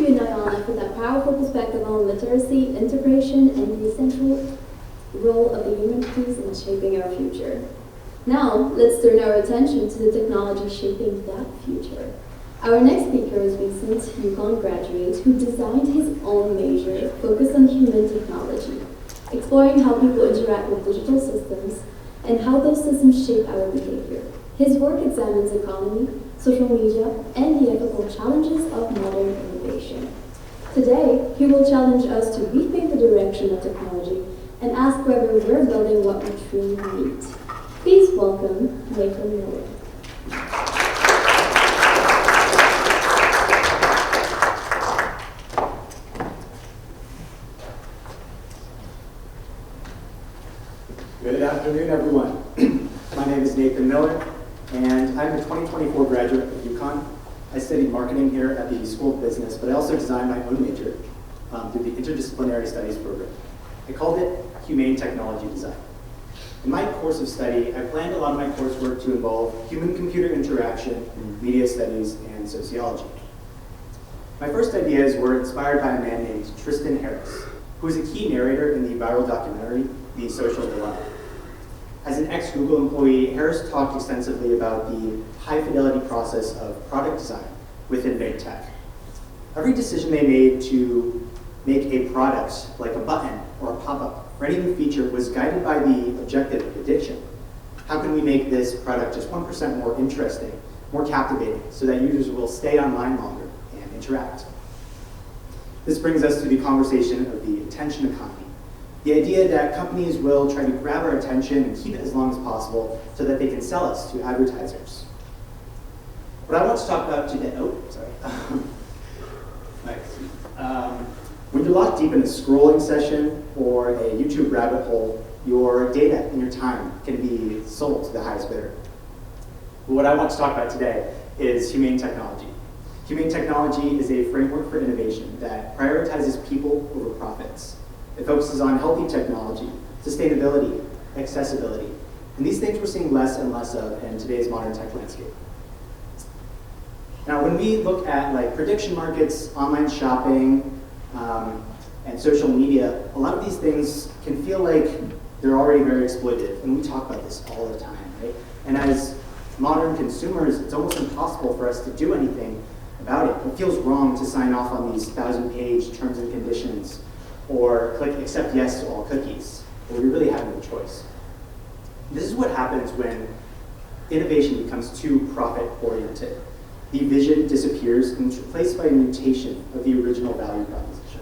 unite on it with a powerful perspective on literacy, integration, and the essential role of the humanities in shaping our future. Now, let's turn our attention to the technology shaping that future. Our next speaker is a recent UConn graduate who designed his own major focused on human technology, exploring how people interact with digital systems and how those systems shape our behavior. His work examines economy, social media, and the ethical challenges of modern innovation. Today, he will challenge us to rethink the direction of technology and ask whether we're building what we truly need. Please welcome Nathan Miller. Good afternoon, everyone. My name is Nathan Miller, and I'm a 2024 graduate of UConn. I studied marketing here at the School of Business, but I also designed my own major through the Interdisciplinary Studies program. I called it Humane Technology Design. In my course of study, I planned a lot of my coursework to involve human-computer interaction, media studies, and sociology. My first ideas were inspired by a man named Tristan Harris, who is a key narrator in the viral documentary, The Social Dilemma. As an ex-Google employee, Harris talked extensively about the high-fidelity process of product design within big tech. Every decision they made to make a product, like a button or a pop-up, or any new feature, was guided by the objective of prediction. How can we make this product just 1% more interesting, more captivating, so that users will stay online longer and interact? This brings us to the conversation of the attention economy. The idea that companies will try to grab our attention and keep it as long as possible so that they can sell us to advertisers. What I want to talk about today, when you're locked deep in a scrolling session or a YouTube rabbit hole, your data and your time can be sold to the highest bidder. But what I want to talk about today is humane technology. Humane technology is a framework for innovation that prioritizes people over profits. It focuses on healthy technology, sustainability, accessibility, and these things we're seeing less and less of in today's modern tech landscape. Now, when we look at prediction markets, online shopping, and social media, a lot of these things can feel like they're already very exploitative, and we talk about this all the time, right? And as modern consumers, it's almost impossible for us to do anything about it. It feels wrong to sign off on these 1,000-page terms and conditions or click accept yes to all cookies, but we really have no choice. This is what happens when innovation becomes too profit-oriented. The vision disappears and is replaced by a mutation of the original value proposition.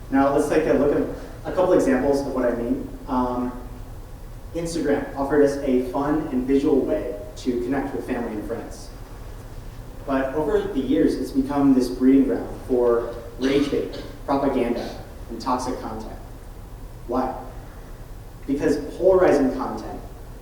Now let's take a look at a couple examples of what I mean. Instagram offered us a fun and visual way to connect with family and friends. But over the years, it's become this breeding ground for rage bait, propaganda, and toxic content. Why? Because polarizing content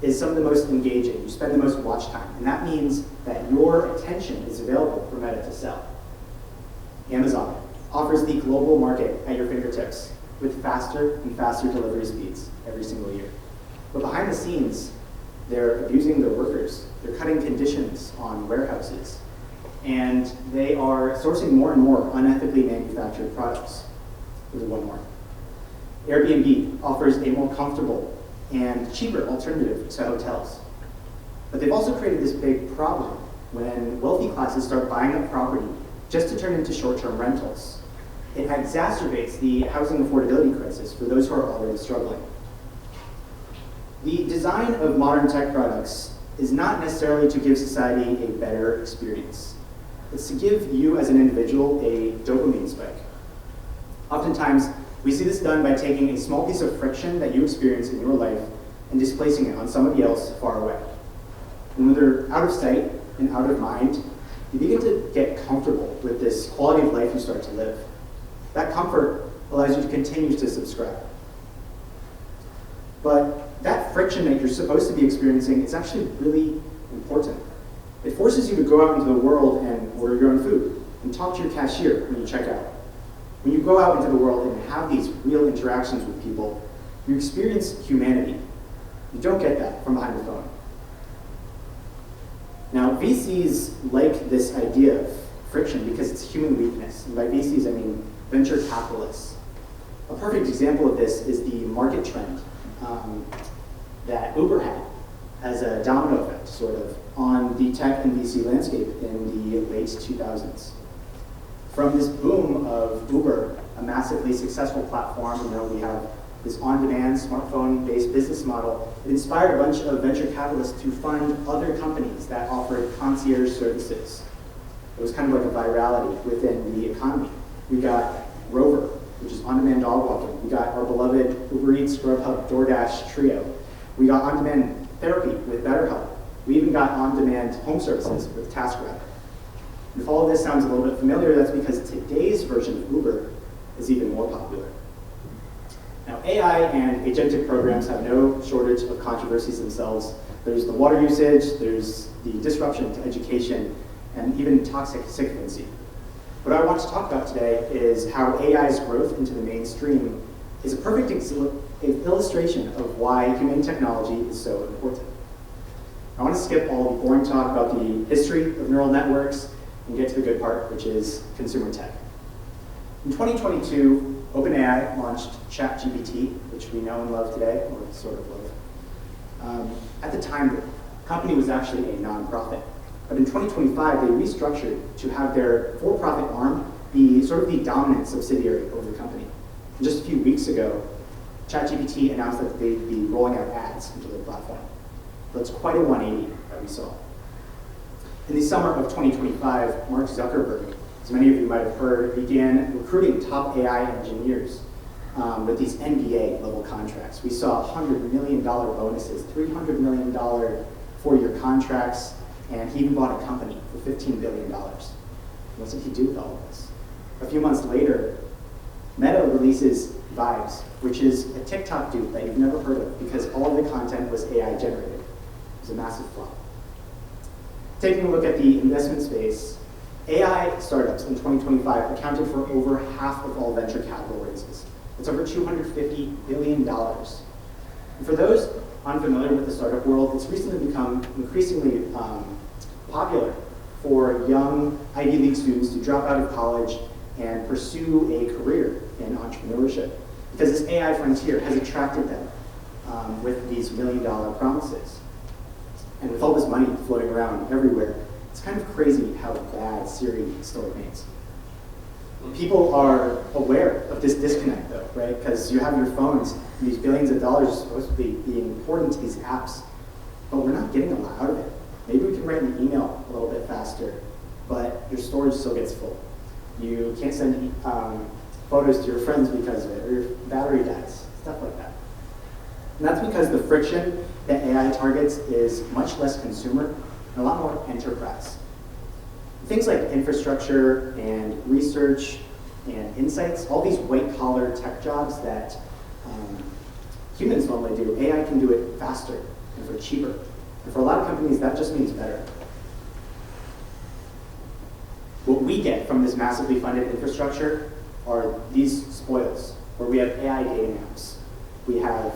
is some of the most engaging. You spend the most watch time, and that means that your attention is available for Meta to sell. Amazon offers the global market at your fingertips with faster and faster delivery speeds every single year. But behind the scenes, they're abusing their workers. They're cutting conditions on warehouses. And they are sourcing more and more unethically manufactured products. Here's one more. Airbnb offers a more comfortable and cheaper alternative to hotels. But they've also created this big problem when wealthy classes start buying up property just to turn into short-term rentals. It exacerbates the housing affordability crisis for those who are already struggling. The design of modern tech products is not necessarily to give society a better experience. It's to give you as an individual a dopamine spike. Oftentimes, we see this done by taking a small piece of friction that you experience in your life and displacing it on somebody else far away. And when they're out of sight and out of mind, you begin to get comfortable with this quality of life you start to live. That comfort allows you to continue to subscribe. But that friction that you're supposed to be experiencing is actually really important. It forces you to go out into the world and order your own food and talk to your cashier when you check out. When you go out into the world and have these real interactions with people, you experience humanity. You don't get that from behind the phone. Now, VCs like this idea of friction because it's human weakness. And by VCs, I mean venture capitalists. A perfect example of this is the market trend that Uber had as a domino effect, sort of, on the tech and VC landscape in the late 2000s. From this boom of Uber, a massively successful platform, we have this on-demand, smartphone-based business model. It inspired a bunch of venture capitalists to fund other companies that offered concierge services. It was kind of like a virality within the economy. We got Rover, which is on-demand dog walking. We got our beloved Uber Eats, Grubhub, DoorDash trio. We got on-demand therapy with BetterHelp. We even got on-demand home services with TaskRabbit. If all of this sounds a little bit familiar, that's because today's version of Uber is even more popular. Now, AI and agentic programs have no shortage of controversies themselves. There's the water usage, there's the disruption to education, and even toxic sycophancy. What I want to talk about today is how AI's growth into the mainstream is a perfect illustration of why human technology is so important. I want to skip all the boring talk about the history of neural networks and get to the good part, which is consumer tech. In 2022, OpenAI launched ChatGPT, which we know and love today, or sort of love. At the time, the company was actually a nonprofit. But in 2025, they restructured to have their for-profit arm be sort of the dominant subsidiary over the company. And just a few weeks ago, ChatGPT announced that they'd be rolling out ads into their platform. That's quite a 180 that we saw. In the summer of 2025, Mark Zuckerberg, as many of you might have heard, began recruiting top AI engineers with these NBA level contracts. We saw $100 million bonuses, $300 million 4-year contracts, and he even bought a company for $15 billion. What did he do with all of this? A few months later, Meta releases Vibes, which is a TikTok dupe that you've never heard of because all of the content was AI generated. It was a massive flop. Taking a look at the investment space, AI startups in 2025 accounted for over half of all venture capital raises. It's over $250 billion. And for those unfamiliar with the startup world, it's recently become increasingly popular for young Ivy League students to drop out of college and pursue a career in entrepreneurship because this AI frontier has attracted them with these million-dollar promises. And with all this money floating around everywhere, it's kind of crazy how bad Siri still remains. People are aware of this disconnect though, right? Because you have your phones, and these billions of dollars are supposed to be being poured into these apps, but we're not getting a lot out of it. Maybe we can write an email a little bit faster, but your storage still gets full. You can't send photos to your friends because of it, or your battery dies, stuff like that. And that's because the friction that AI targets is much less consumer and a lot more enterprise. Things like infrastructure and research and insights, all these white-collar tech jobs that humans normally do, AI can do it faster and for cheaper. And for a lot of companies, that just means better. What we get from this massively funded infrastructure are these spoils, where we have AI dating apps. We have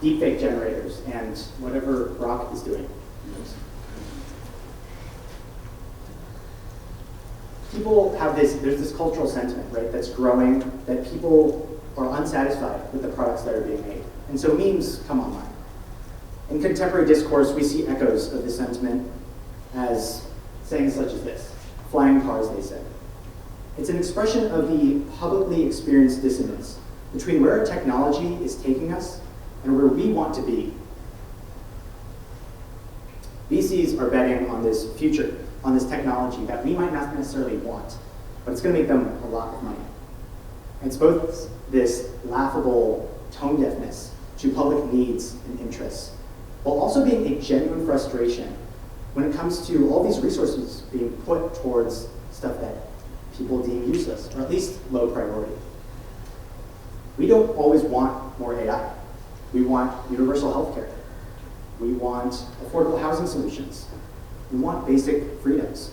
deepfake generators and whatever Grok is doing. People have there's this cultural sentiment, right, that's growing, that people are unsatisfied with the products that are being made. And so memes come online. In contemporary discourse, we see echoes of this sentiment as sayings such as this: flying cars, they say. It's an expression of the publicly experienced dissonance between where technology is taking us and where we want to be. VCs are betting on this future, on this technology that we might not necessarily want, but it's going to make them a lot of money. And it's both this laughable tone deafness to public needs and interests, while also being a genuine frustration when it comes to all these resources being put towards stuff that people deem useless, or at least low priority. We don't always want more AI. We want universal healthcare. We want affordable housing solutions. We want basic freedoms.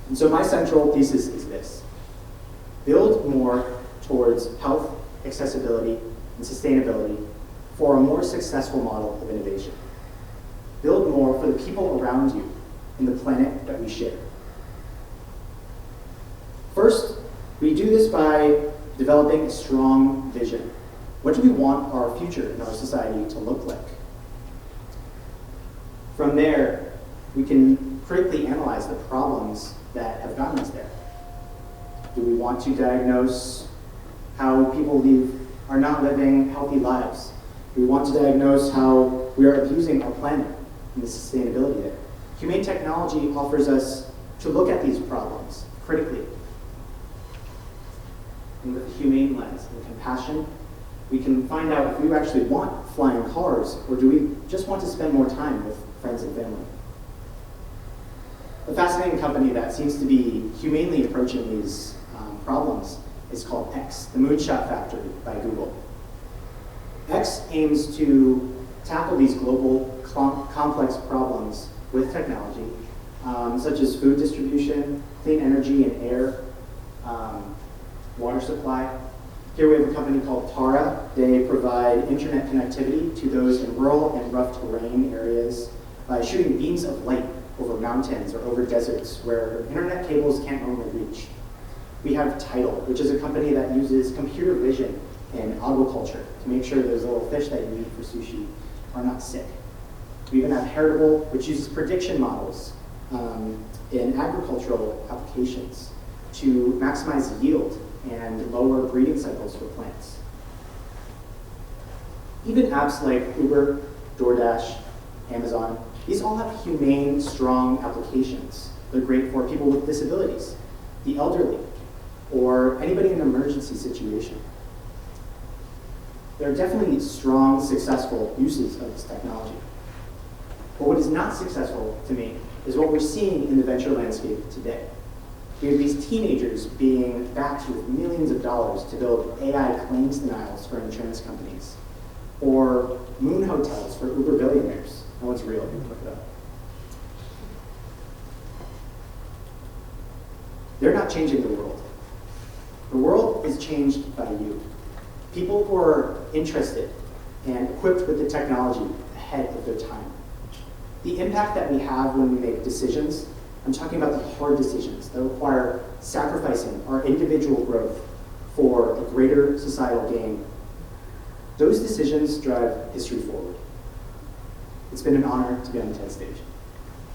And so my central thesis is this: build more towards health, accessibility, and sustainability for a more successful model of innovation. Build more for the people people around you and the planet that we share. First, we do this by developing a strong vision. What do we want our future in our society to look like? From there, we can critically analyze the problems that have gotten us there. Do we want to diagnose how people are not living healthy lives? Do we want to diagnose how we are abusing our planet and the sustainability there? Humane technology offers us to look at these problems critically. And with a humane lens and compassion, we can find out if we actually want flying cars, or do we just want to spend more time with friends and family. A fascinating company that seems to be humanely approaching these problems is called X, the Moonshot Factory by Google. X aims to tackle these global complex problems with technology, such as food distribution, clean energy and air, water supply. Here we have a company called Tara. They provide internet connectivity to those in rural and rough terrain areas by shooting beams of light over mountains or over deserts where internet cables can't normally reach. We have Tidal, which is a company that uses computer vision in aquaculture to make sure those little fish that you eat for sushi are not sick. We even have Heritable, which uses prediction models in agricultural applications to maximize yield and lower breeding cycles for plants. Even apps like Uber, DoorDash, Amazon, these all have humane, strong applications. They're great for people with disabilities, the elderly, or anybody in an emergency situation. There are definitely strong, successful uses of this technology. But what is not successful to me is what we're seeing in the venture landscape today. We have these teenagers being backed with millions of dollars to build AI claims denials for insurance companies, or moon hotels for Uber billionaires. No one's real, you can look it up. They're not changing the world. The world is changed by you. People who are interested and equipped with the technology ahead of their time. The impact that we have when we make decisions, I'm talking about the hard decisions that require sacrificing our individual growth for a greater societal gain. Those decisions drive history forward. It's been an honor to be on the TED stage.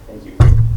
Thank you.